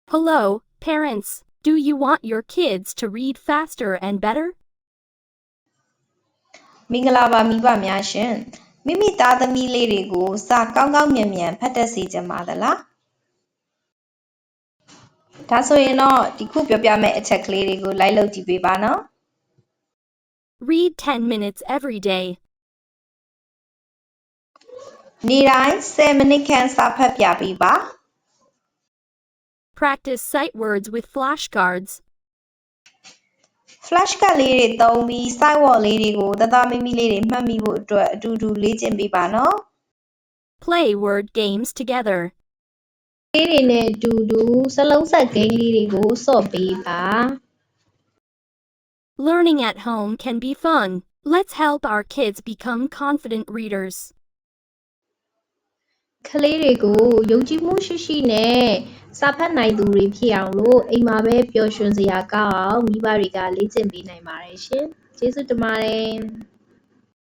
Hello, parents. Do you want your kids to read faster and better? မင်္ဂလာပါမိဘများရှင်မိမိသားသမီးလေးတွေကိုစာကောင်းကောင်းမြန်မြန်ဖတ်တတ်စေချင်ပါသလားဒါဆိုရင်တော့ဒီခုပြောပြမယ့်အချက်ကလေးတွေကိုလိုက်လုပ်ကြည့်ပေးပါနော် Read 10 minutes every day. နေ့တိုင်း10မိနစ်ခန့်စာဖတ်ပြပေးပါ Practice sight words with flashcards. flashcard လေးတွေသုံးပြီး sight word လေးတွေကိုသားသားမိမိလေးတွေမှတ်မိဖို့အတွက်အတူတူလေ့ကျင့်ပေးပါနော် Play word games together. လေးတွေနဲ့အတူတူစလုံးဆက်ဂိမ်းလေးတွေကိုဆော့ပေးပါ Learning at home can be fun. Let's help our kids become confident readers. ကလေးတွေကိုယုံကြည်မှုရှိရှိနဲ့စာဖတ်နိုင်သူတွေဖြစ်အောင်လို့အိမ်မှာပဲပျော်ရွှင်စရာကောင်းအောင်မိဘတွေကလေ့ကျင့်ပေးနိုင်ပါတယ်ရှင်ကျေးဇူးတင်ပါတယ်